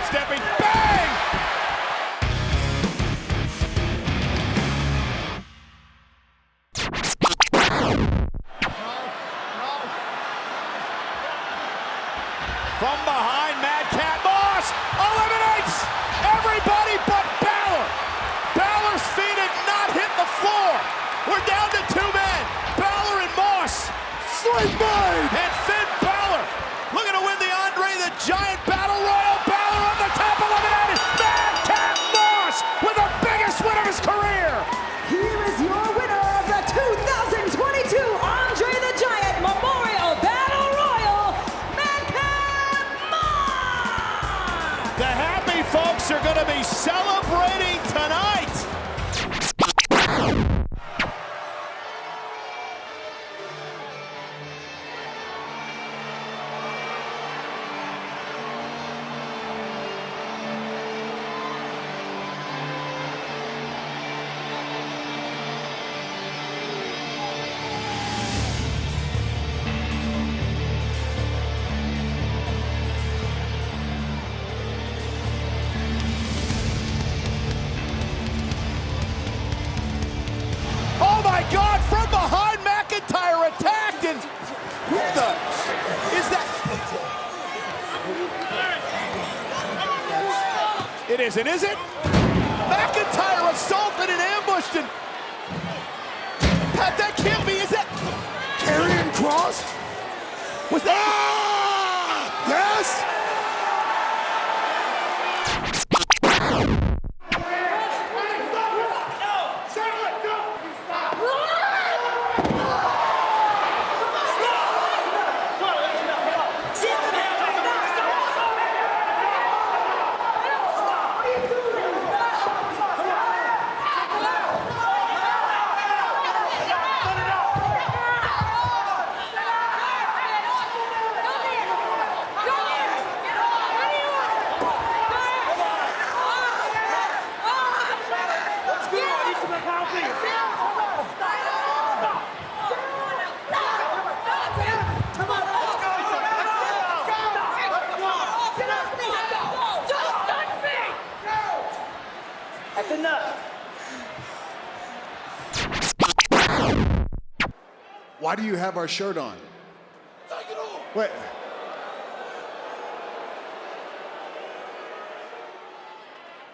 sidestepping, bang! From behind, Madcap Moss eliminates everybody but Balor. Balor's feet had not hit the floor. We're down to two men, Balor and Moss. Sling blade! And Finn Balor looking to win the Andre the Giant Battle Royal. Balor on the top, eliminated. Madcap Moss with the biggest win of his career. Here is your winner of the 2022 Andre the Giant Memorial Battle Royal, Madcap Moss! The happy folks are going to be celebrating tonight. Oh my God, from behind, McIntyre attacked, and who the, is that? It isn't, is it? McIntyre assaulted and ambushed, and Pat, that can't be, is that? Karrion Kross? Was that? Yes! That's enough. Why do you have our shirt on? Wait.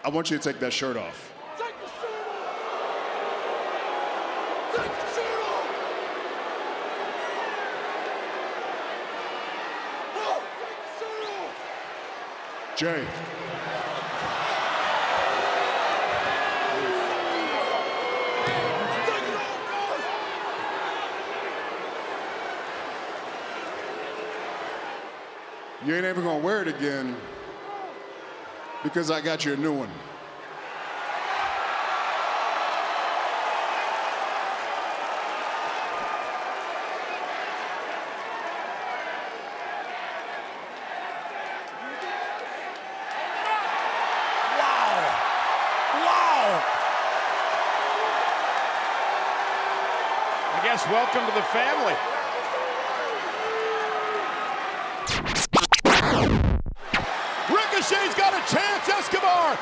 I want you to take that shirt off. Take the shirt off! Take the shirt off! Oh, take the shirt off! Jay. Take it off, guys! You ain't ever gonna wear it again because I got you a new one. Wow! I guess welcome to the family. Ricochet's got a chance, Escobar.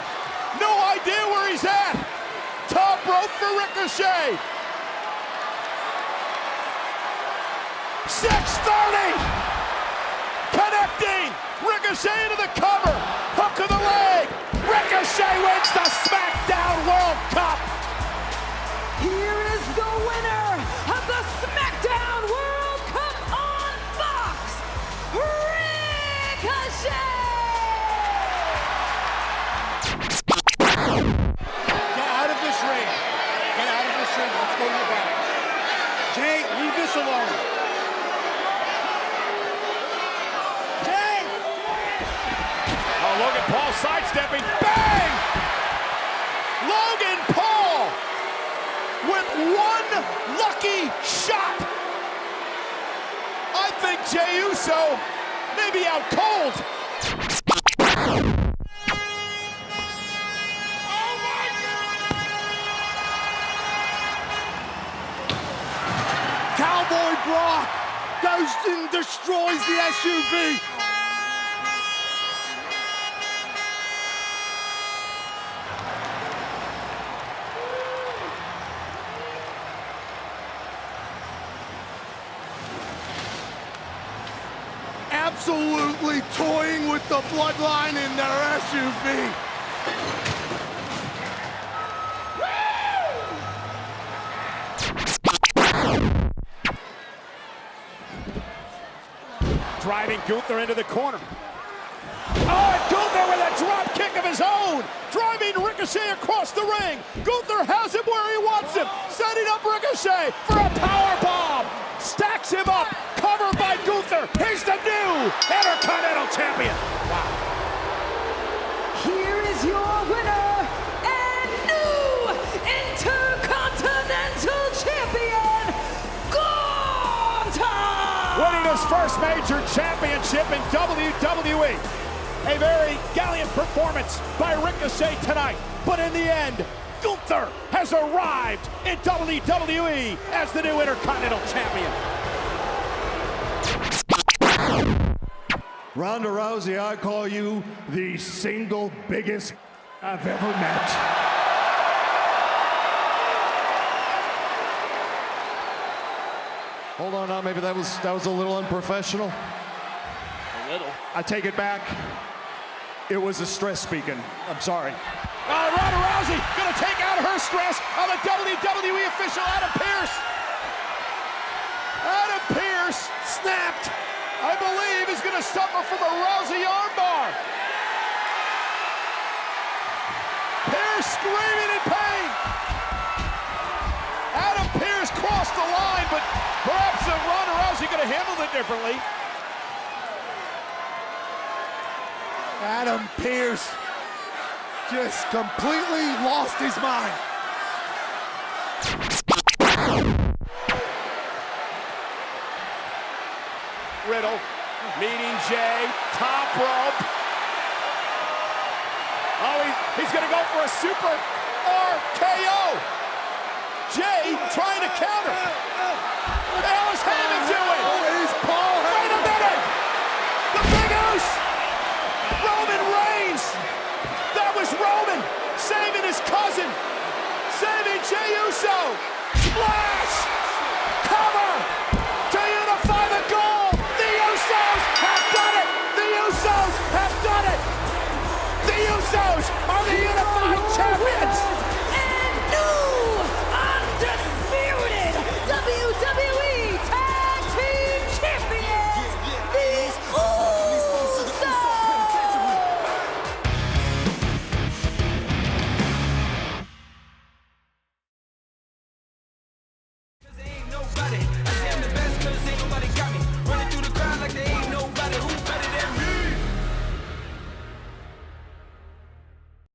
No idea where he's at. Top rope for Ricochet. 630. Connecting. Ricochet into the cover. Hook of the leg. Ricochet wins the SmackDown World Cup. Here is the winner of the SmackDown World Cup on Fox, Ricochet! Get out of this ring. Get out of this ring. Let's go to the back. Jay, leave this alone. Jay! Oh, Logan Paul sidestepping. Bang! Logan Paul with one lucky shot. I think Jey Uso may be out cold. Cowboy Brock goes and destroys the SUV. absolutely toying with the bloodline in their SUV. Driving Gunther into the corner. Oh, and Gunther with a drop kick of his own, driving Ricochet across the ring. Gunther has him where he wants him, setting up Ricochet for a power bomb. Stacks him up, covered by Gunther. He's the new Intercontinental Champion. Wow. Here is your winner and new Intercontinental Champion, Gunther! Winning his first major championship in WWE. A very gallant performance by Ricochet tonight. But in the end, Gunther has arrived in WWE as the new Intercontinental Champion. Ronda Rousey, I call you the single biggest I've ever met. Hold on now, maybe that was a little unprofessional. A little. I take it back. It was a stress speaking. I'm sorry. Ronda Rousey gonna take out her stress on the WWE official Adam Pearce. Adam Pearce snapped. I believe he's gonna suffer from a Rousey armbar. Pearce screaming in pain. Adam Pearce crossed the line, but perhaps Ronda Rousey could have handled it differently. Adam Pearce just completely lost his mind. Riddle meeting Jay, top rope. Oh, he's gonna go for a super RKO. Jay trying to counter. What the hell is Heyman doing? Oh, he's